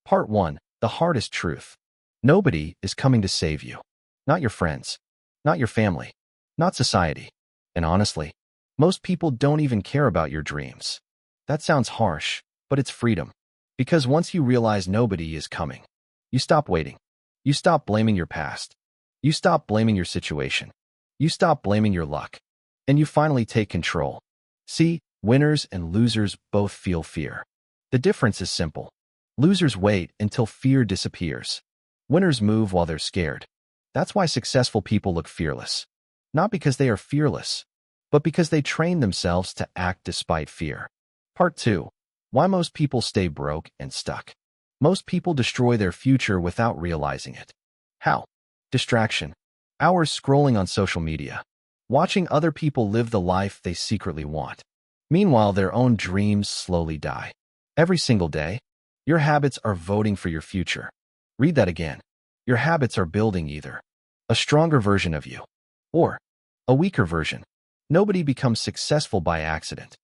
Part 1. The hardest truth. Nobody is coming to save you. Not your friends. Not your family. Not society. And honestly, most people don't even care about your dreams. That sounds harsh, but it's freedom. Because once you realize nobody is coming, you stop waiting. You stop blaming your past. You stop blaming your situation. You stop blaming your luck. And you finally take control. See, winners and losers both feel fear. The difference is simple. Losers wait until fear disappears. Winners move while they're scared. That's why successful people look fearless. Not because they are fearless, but because they train themselves to act despite fear. Part 2. Why most people stay broke and stuck. Most people destroy their future without realizing it. How? Distraction. Hours scrolling on social media. Watching other people live the life they secretly want. Meanwhile, their own dreams slowly die. Every single day, your habits are voting for your future. Read that again. Your habits are building either a stronger version of you or a weaker version. Nobody becomes successful by accident,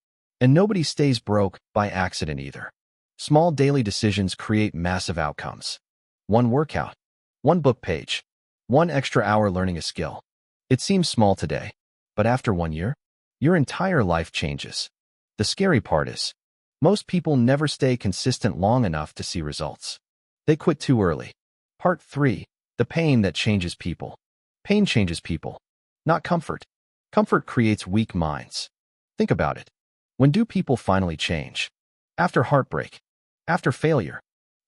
and nobody stays broke by accident either. Small daily decisions create massive outcomes. One workout, one book page, one extra hour learning a skill. It seems small today, but after 1 year, your entire life changes. The scary part is, most people never stay consistent long enough to see results. They quit too early. Part 3. The pain that changes people. Pain changes people, not comfort. Comfort creates weak minds. Think about it. When do people finally change? After heartbreak, after failure,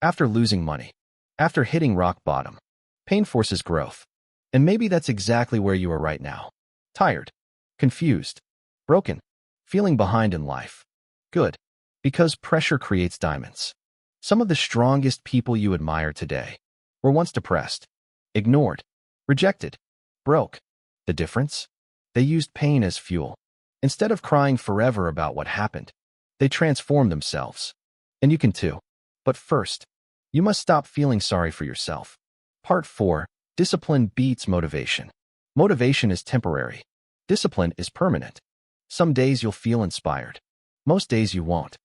after losing money, after hitting rock bottom. Pain forces growth. And maybe that's exactly where you are right now. Tired, confused, broken, feeling behind in life. Good. Because pressure creates diamonds. Some of the strongest people you admire today were once depressed, ignored, rejected, broke. The difference? They used pain as fuel. Instead of crying forever about what happened, they transformed themselves. And you can too. But first, you must stop feeling sorry for yourself. Part 4. Discipline beats motivation. Motivation is temporary. Discipline is permanent. Some days you'll feel inspired. Most days you won't.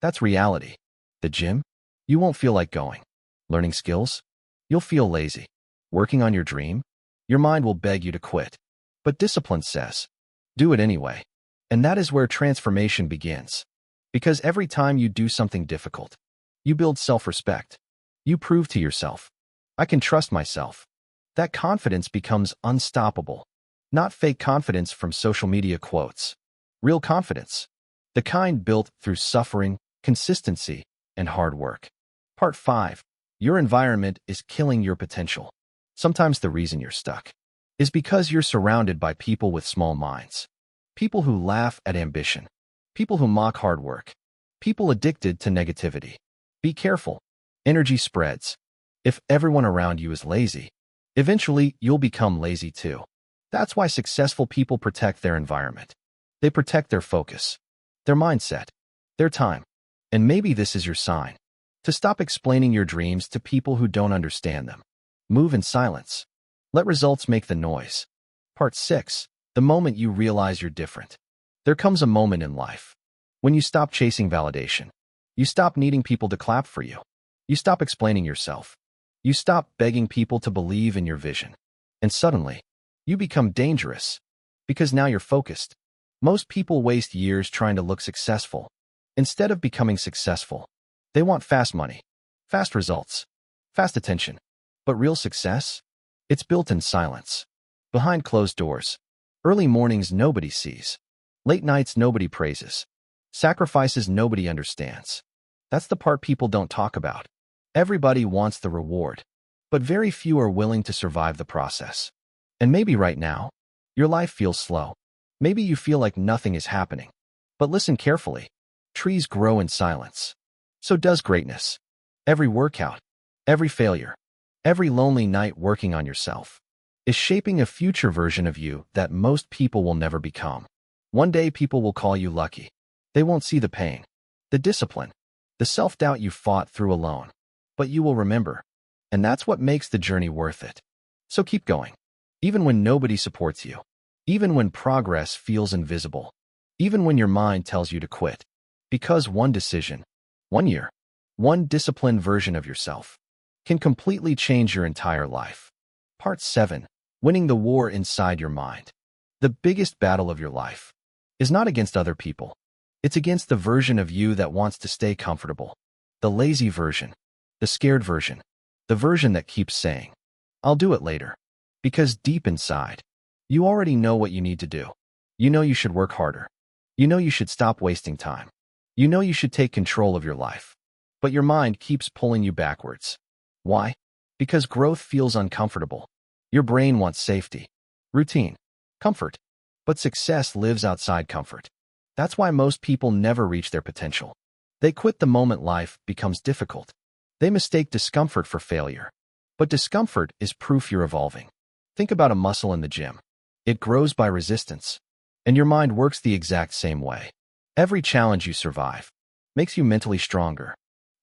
That's reality. The gym? You won't feel like going. Learning skills? You'll feel lazy. Working on your dream? Your mind will beg you to quit. But discipline says, do it anyway. And that is where transformation begins. Because every time you do something difficult, you build self-respect. You prove to yourself, I can trust myself. That confidence becomes unstoppable. Not fake confidence from social media quotes. Real confidence. The kind built through suffering, consistency, and hard work. Part 5. Your environment is killing your potential. Sometimes the reason you're stuck is because you're surrounded by people with small minds. People who laugh at ambition. People who mock hard work. People addicted to negativity. Be careful. Energy spreads. If everyone around you is lazy, eventually you'll become lazy too. That's why successful people protect their environment. They protect their focus, their mindset, their time. And maybe this is your sign to stop explaining your dreams to people who don't understand them. Move in silence. Let results make the noise. Part 6. The moment you realize you're different. There comes a moment in life when you stop chasing validation. You stop needing people to clap for you. You stop explaining yourself. You stop begging people to believe in your vision. And suddenly, you become dangerous because now you're focused. Most people waste years trying to look successful. Instead of becoming successful, they want fast money, fast results, fast attention. But real success? It's built in silence, behind closed doors. Early mornings nobody sees. Late nights nobody praises. Sacrifices nobody understands. That's the part people don't talk about. Everybody wants the reward, but very few are willing to survive the process. And maybe right now, your life feels slow. Maybe you feel like nothing is happening. But listen carefully. Trees grow in silence. So does greatness. Every workout, every failure, every lonely night working on yourself is shaping a future version of you that most people will never become. One day people will call you lucky. They won't see the pain, the discipline, the self-doubt you fought through alone. But you will remember. And that's what makes the journey worth it. So keep going. Even when nobody supports you. Even when progress feels invisible. Even when your mind tells you to quit. Because one decision, 1 year, One disciplined version of yourself can completely change your entire life. Part 7. Winning the war inside your mind. The biggest battle of your life is not against other people. It's against the version of you that wants to stay comfortable. The lazy version, the scared version, the version that keeps saying, "I'll do it later." Because deep inside, you already know what you need to do. You know you should work harder. You know you should stop wasting time. You know you should take control of your life. But your mind keeps pulling you backwards. Why? Because growth feels uncomfortable. Your brain wants safety, routine, comfort. But success lives outside comfort. That's why most people never reach their potential. They quit the moment life becomes difficult. They mistake discomfort for failure. But discomfort is proof you're evolving. Think about a muscle in the gym. It grows by resistance. And your mind works the exact same way. Every challenge you survive makes you mentally stronger.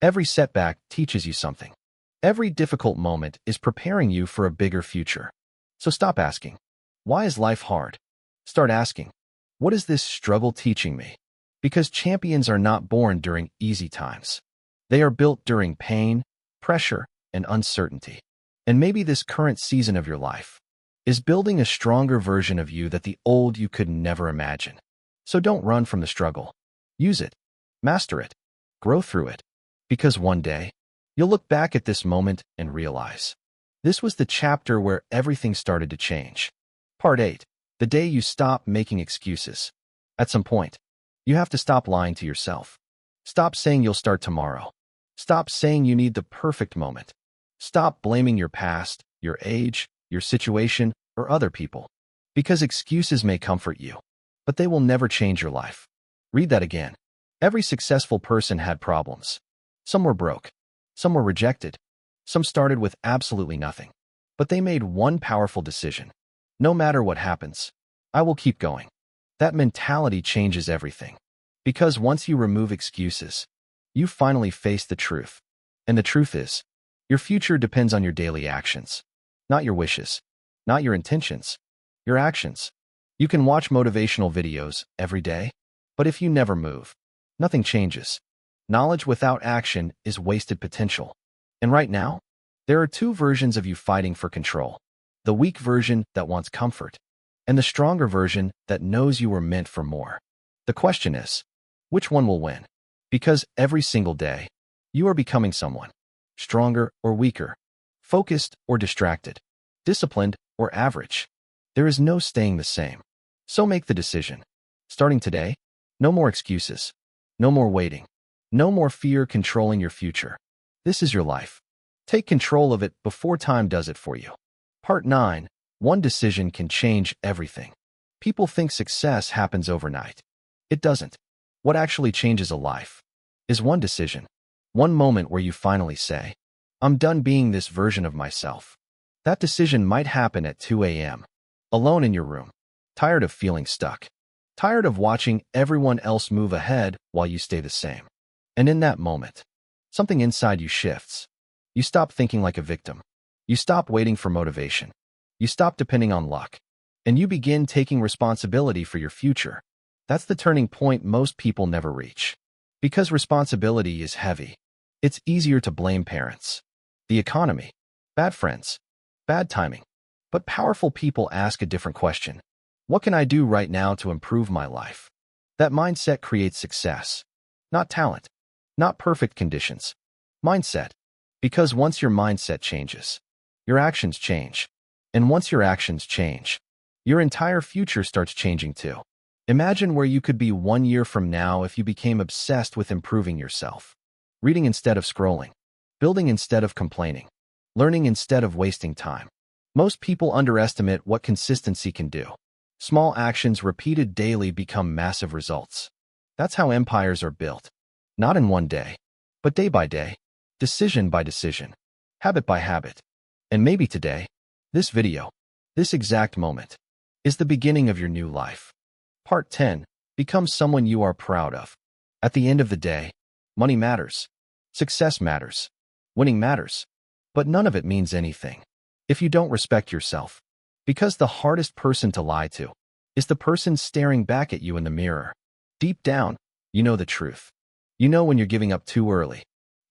Every setback teaches you something. Every difficult moment is preparing you for a bigger future. So stop asking, "Why is life hard?" Start asking, "What is this struggle teaching me?" Because champions are not born during easy times. They are built during pain, pressure, and uncertainty. And maybe this current season of your life is building a stronger version of you that the old you could never imagine. So don't run from the struggle. Use it, master it, grow through it. Because one day, you'll look back at this moment and realize, this was the chapter where everything started to change. Part 8. The day you stop making excuses. At some point, you have to stop lying to yourself. Stop saying you'll start tomorrow. Stop saying you need the perfect moment. Stop blaming your past, your age, your situation, or other people. Because excuses may comfort you, but they will never change your life. Read that again. Every successful person had problems. Some were broke. Some were rejected. Some started with absolutely nothing. But they made one powerful decision. No matter what happens, I will keep going. That mentality changes everything. Because once you remove excuses, you finally face the truth. And the truth is, your future depends on your daily actions. Not your wishes. Not your intentions. Your actions. You can watch motivational videos every day, but if you never move, nothing changes. Knowledge without action is wasted potential. And right now, there are two versions of you fighting for control. The weak version that wants comfort, and the stronger version that knows you were meant for more. The question is, which one will win? Because every single day, you are becoming someone. Stronger or weaker. Focused or distracted. Disciplined or average. There is no staying the same. So make the decision. Starting today, no more excuses. No more waiting. No more fear controlling your future. This is your life. Take control of it before time does it for you. Part 9. One decision can change everything. People think success happens overnight. It doesn't. What actually changes a life is one decision. One moment where you finally say, "I'm done being this version of myself." That decision might happen at 2 a.m., alone in your room, tired of feeling stuck, tired of watching everyone else move ahead while you stay the same. And in that moment, something inside you shifts. You stop thinking like a victim. You stop waiting for motivation. You stop depending on luck. And you begin taking responsibility for your future. That's the turning point most people never reach. Because responsibility is heavy. It's easier to blame parents, the economy, bad friends, bad timing. But powerful people ask a different question. What can I do right now to improve my life? That mindset creates success. Not talent. Not perfect conditions. Mindset. Because once your mindset changes, your actions change. And once your actions change, your entire future starts changing too. Imagine where you could be 1 year from now if you became obsessed with improving yourself. Reading instead of scrolling. Building instead of complaining. Learning instead of wasting time. Most people underestimate what consistency can do. Small actions repeated daily become massive results. That's how empires are built. Not in one day, but day by day, decision by decision, habit by habit. And maybe today, this video, this exact moment, is the beginning of your new life. Part 10. Become someone you are proud of. At the end of the day, money matters. Success matters. Winning matters. But none of it means anything if you don't respect yourself. Because the hardest person to lie to is the person staring back at you in the mirror. Deep down, you know the truth. You know when you're giving up too early.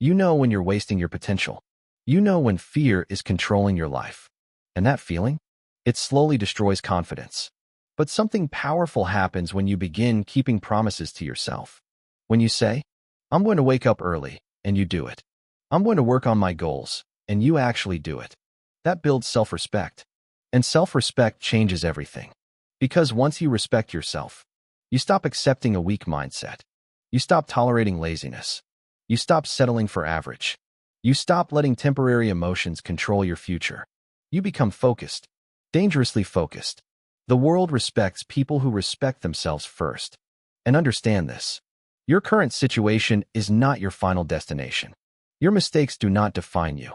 You know when you're wasting your potential. You know when fear is controlling your life. And that feeling? It slowly destroys confidence. But something powerful happens when you begin keeping promises to yourself. When you say, I'm going to wake up early, and you do it. I'm going to work on my goals, and you actually do it. That builds self-respect. And self-respect changes everything. Because once you respect yourself, you stop accepting a weak mindset. You stop tolerating laziness. You stop settling for average. You stop letting temporary emotions control your future. You become focused, dangerously focused. The world respects people who respect themselves first. And understand this. Your current situation is not your final destination. Your mistakes do not define you.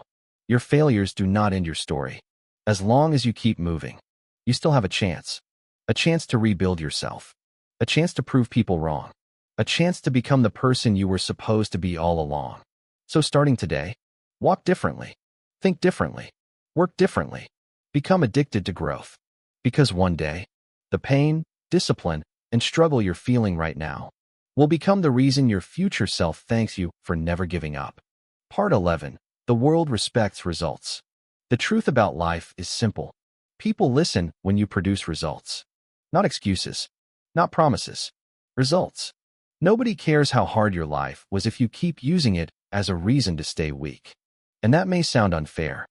Your failures do not end your story. As long as you keep moving, you still have a chance. A chance to rebuild yourself. A chance to prove people wrong. A chance to become the person you were supposed to be all along. So starting today, walk differently. Think differently. Work differently. Become addicted to growth. Because one day, the pain, discipline, and struggle you're feeling right now will become the reason your future self thanks you for never giving up. Part 11. The world respects results. The truth about life is simple. People listen when you produce results. Not excuses. Not promises. Results. Nobody cares how hard your life was if you keep using it as a reason to stay weak. And that may sound unfair,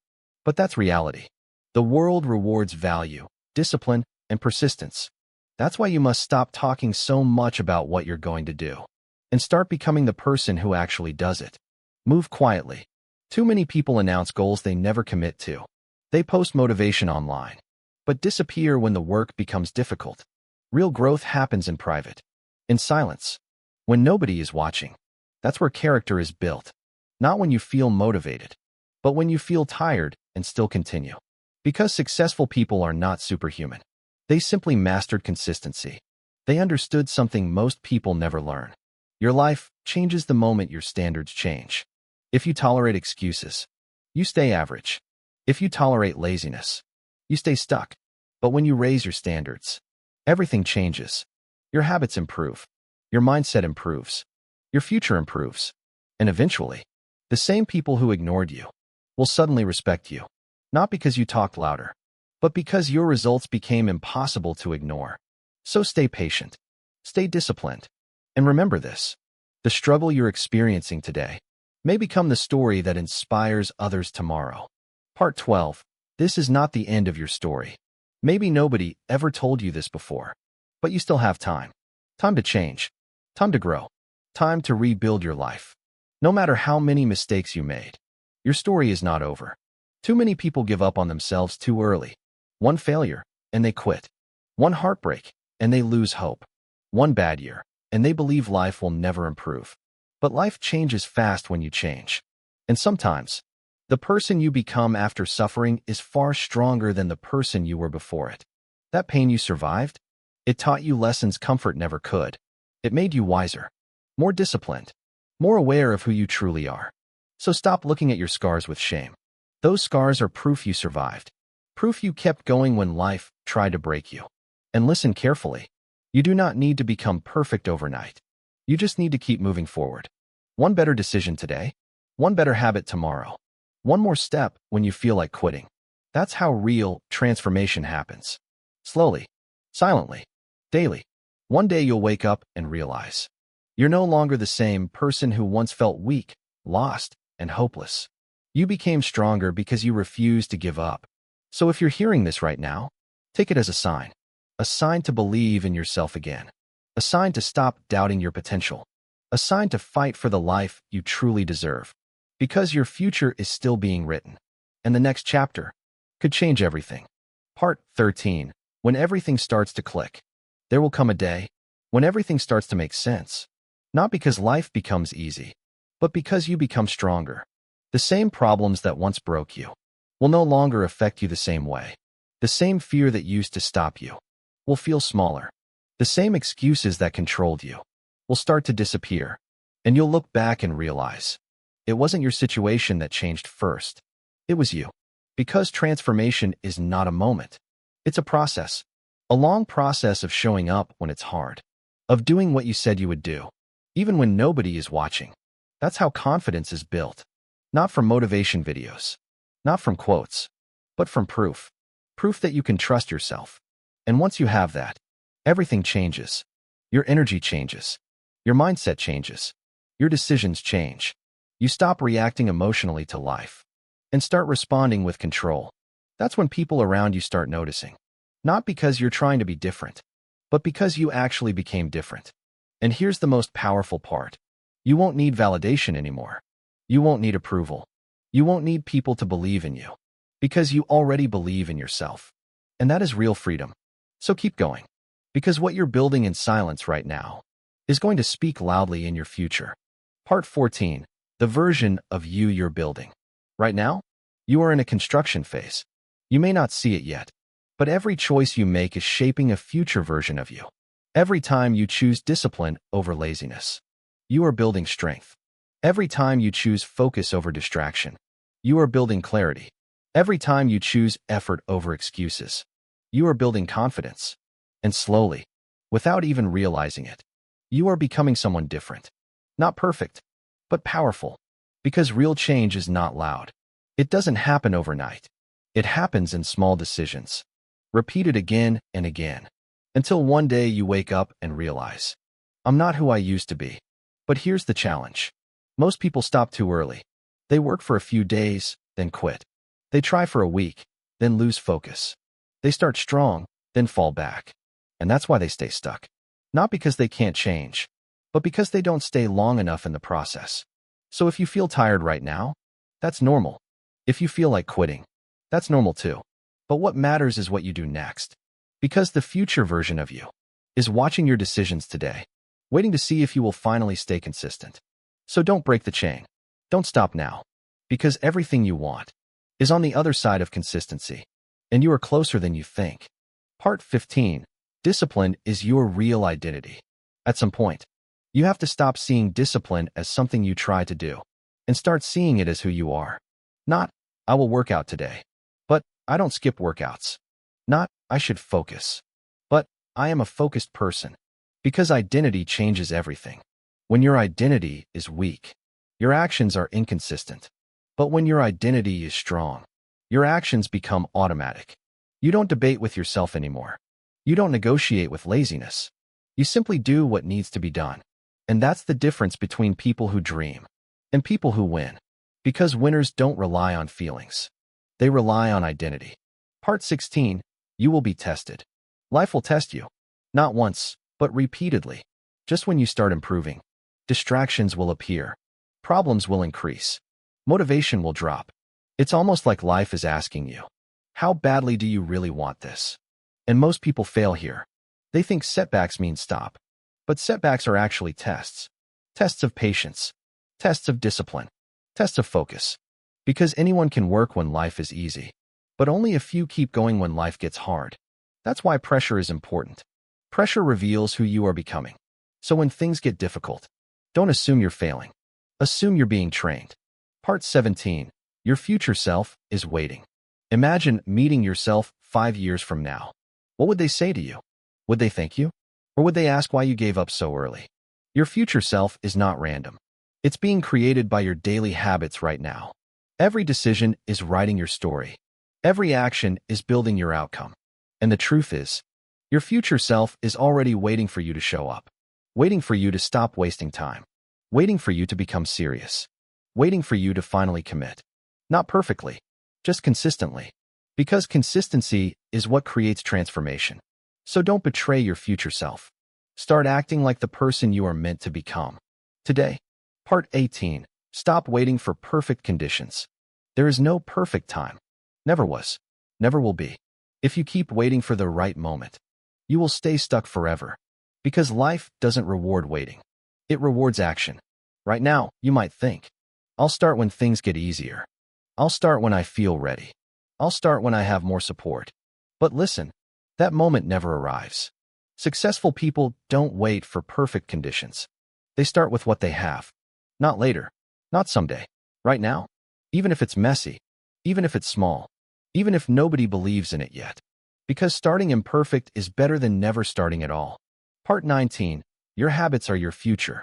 but that's reality. The world rewards value, discipline, and persistence. That's why you must stop talking so much about what you're going to do and start becoming the person who actually does it. Move quietly. Too many people announce goals they never commit to. They post motivation online, but disappear when the work becomes difficult. Real growth happens in private, in silence, when nobody is watching. That's where character is built. Not when you feel motivated, but when you feel tired and still continue. Because successful people are not superhuman. They simply mastered consistency. They understood something most people never learn. Your life changes the moment your standards change. If you tolerate excuses, you stay average. If you tolerate laziness, you stay stuck. But when you raise your standards, everything changes. Your habits improve. Your mindset improves. Your future improves. And eventually, the same people who ignored you will suddenly respect you. Not because you talked louder, but because your results became impossible to ignore. So stay patient. Stay disciplined. And remember this. The struggle you're experiencing today may become the story that inspires others tomorrow. Part 12. This is not the end of your story. Maybe nobody ever told you this before, but you still have time. Time to change. Time to grow. Time to rebuild your life. No matter how many mistakes you made, your story is not over. Too many people give up on themselves too early. One failure, and they quit. One heartbreak, and they lose hope. One bad year, and they believe life will never improve. But life changes fast when you change. And sometimes, the person you become after suffering is far stronger than the person you were before it. That pain you survived, it taught you lessons comfort never could. It made you wiser, more disciplined, more aware of who you truly are. So stop looking at your scars with shame. Those scars are proof you survived. Proof you kept going when life tried to break you. And listen carefully. You do not need to become perfect overnight. You just need to keep moving forward. One better decision today. One better habit tomorrow. One more step when you feel like quitting. That's how real transformation happens. Slowly, silently, daily. One day you'll wake up and realize you're no longer the same person who once felt weak, lost, and hopeless. You became stronger because you refused to give up. So if you're hearing this right now, take it as a sign to believe in yourself again, a sign to stop doubting your potential, a sign to fight for the life you truly deserve. Because your future is still being written, and the next chapter could change everything. Part 13. When everything starts to click. There will come a day when everything starts to make sense. Not because life becomes easy, but because you become stronger. The same problems that once broke you will no longer affect you the same way. The same fear that used to stop you will feel smaller. The same excuses that controlled you will start to disappear, and you'll look back and realize it wasn't your situation that changed first. It was you. Because transformation is not a moment. It's a process. A long process of showing up when it's hard. Of doing what you said you would do, even when nobody is watching. That's how confidence is built. Not from motivation videos, not from quotes, but from proof. Proof that you can trust yourself. And once you have that, everything changes. Your energy changes. Your mindset changes. Your decisions change. You stop reacting emotionally to life and start responding with control. That's when people around you start noticing. Not because you're trying to be different, but because you actually became different. And here's the most powerful part. You won't need validation anymore. You won't need approval. You won't need people to believe in you, because you already believe in yourself. And that is real freedom. So keep going, because what you're building in silence right now is going to speak loudly in your future. Part 14, the version of you you're building. Right now, you are in a construction phase. You may not see it yet, but every choice you make is shaping a future version of you. Every time you choose discipline over laziness, you are building strength. Every time you choose focus over distraction, you are building clarity. Every time you choose effort over excuses, you are building confidence. And slowly, without even realizing it, you are becoming someone different. Not perfect, but powerful. Because real change is not loud. It doesn't happen overnight. It happens in small decisions, repeated again and again, until one day you wake up and realize, I'm not who I used to be. But here's the challenge. Most people stop too early. They work for a few days, then quit. They try for a week, then lose focus. They start strong, then fall back. And that's why they stay stuck. Not because they can't change, but because they don't stay long enough in the process. So if you feel tired right now, that's normal. If you feel like quitting, that's normal too. But what matters is what you do next. Because the future version of you is watching your decisions today, waiting to see if you will finally stay consistent. So don't break the chain. Don't stop now. Because everything you want is on the other side of consistency. And you are closer than you think. Part 15. Discipline is your real identity. At some point, you have to stop seeing discipline as something you try to do and start seeing it as who you are. Not, I will work out today, but I don't skip workouts. Not, I should focus, but I am a focused person. Because identity changes everything. When your identity is weak, your actions are inconsistent. But when your identity is strong, your actions become automatic. You don't debate with yourself anymore. You don't negotiate with laziness. You simply do what needs to be done. And that's the difference between people who dream and people who win. Because winners don't rely on feelings. They rely on identity. Part 16. You will be tested. Life will test you. Not once, but repeatedly. Just when you start improving, distractions will appear. Problems will increase. Motivation will drop. It's almost like life is asking you, how badly do you really want this? And most people fail here. They think setbacks mean stop. But setbacks are actually tests. Tests of patience. Tests of discipline. Tests of focus. Because anyone can work when life is easy. But only a few keep going when life gets hard. That's why pressure is important. Pressure reveals who you are becoming. So when things get difficult, don't assume you're failing. Assume you're being trained. Part 17. Your future self is waiting. Imagine meeting yourself 5 years from now. What would they say to you? Would they thank you? Or would they ask why you gave up so early? Your future self is not random. It's being created by your daily habits right now. Every decision is writing your story. Every action is building your outcome. And the truth is, your future self is already waiting for you to show up. Waiting for you to stop wasting time. Waiting for you to become serious. Waiting for you to finally commit. Not perfectly, just consistently. Because consistency is what creates transformation. So don't betray your future self. Start acting like the person you are meant to become. Today, Part 18. Stop waiting for perfect conditions. There is no perfect time. Never was. Never will be. If you keep waiting for the right moment, you will stay stuck forever. Because life doesn't reward waiting. It rewards action. Right now, you might think, I'll start when things get easier. I'll start when I feel ready. I'll start when I have more support. But listen, that moment never arrives. Successful people don't wait for perfect conditions. They start with what they have. Not later. Not someday. Right now. Even if it's messy. Even if it's small. Even if nobody believes in it yet. Because starting imperfect is better than never starting at all. Part 19. Your habits are your future.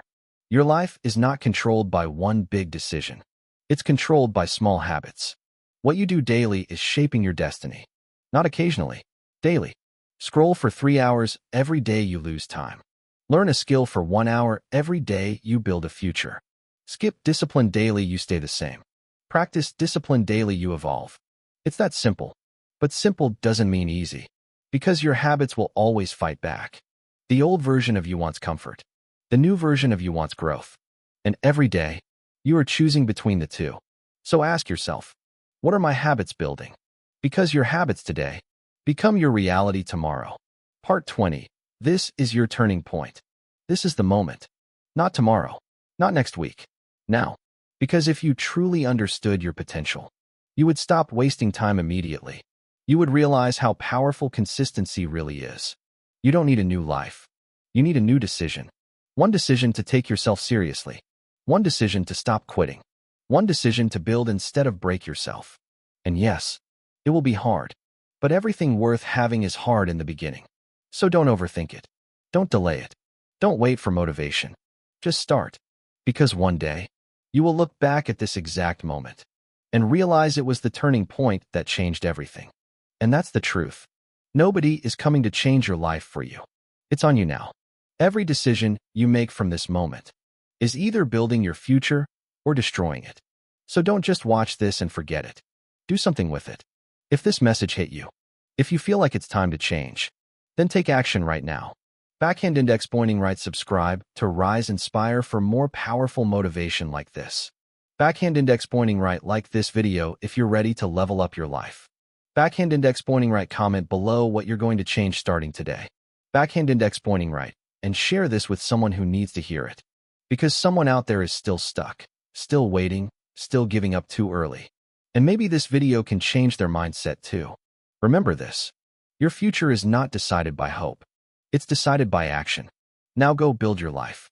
Your life is not controlled by one big decision. It's controlled by small habits. What you do daily is shaping your destiny. Not occasionally, daily. Scroll for 3 hours every day you lose time. Learn a skill for 1 hour every day you build a future. Skip discipline daily you stay the same. Practice discipline daily you evolve. It's that simple. But simple doesn't mean easy. Because your habits will always fight back. The old version of you wants comfort. The new version of you wants growth. And every day, you are choosing between the two. So ask yourself, what are my habits building? Because your habits today become your reality tomorrow. Part 20. This is your turning point. This is the moment. Not tomorrow. Not next week. Now. Because if you truly understood your potential, you would stop wasting time immediately. You would realize how powerful consistency really is. You don't need a new life. You need a new decision. One decision to take yourself seriously. One decision to stop quitting. One decision to build instead of break yourself. And yes, it will be hard. But everything worth having is hard in the beginning. So don't overthink it. Don't delay it. Don't wait for motivation. Just start. Because one day, you will look back at this exact moment and realize it was the turning point that changed everything. And that's the truth. Nobody is coming to change your life for you. It's on you now. Every decision you make from this moment is either building your future or destroying it. So don't just watch this and forget it. Do something with it. If this message hit you, if you feel like it's time to change, then take action right now. Backhand index pointing right. Subscribe to Rise Inspire for more powerful motivation like this. Backhand index pointing right. Like this video if you're ready to level up your life. Backhand index pointing right. Comment below what you're going to change starting today. Backhand index pointing right. And share this with someone who needs to hear it. Because someone out there is still stuck, still waiting, still giving up too early. And maybe this video can change their mindset too. Remember this. Your future is not decided by hope. It's decided by action. Now go build your life.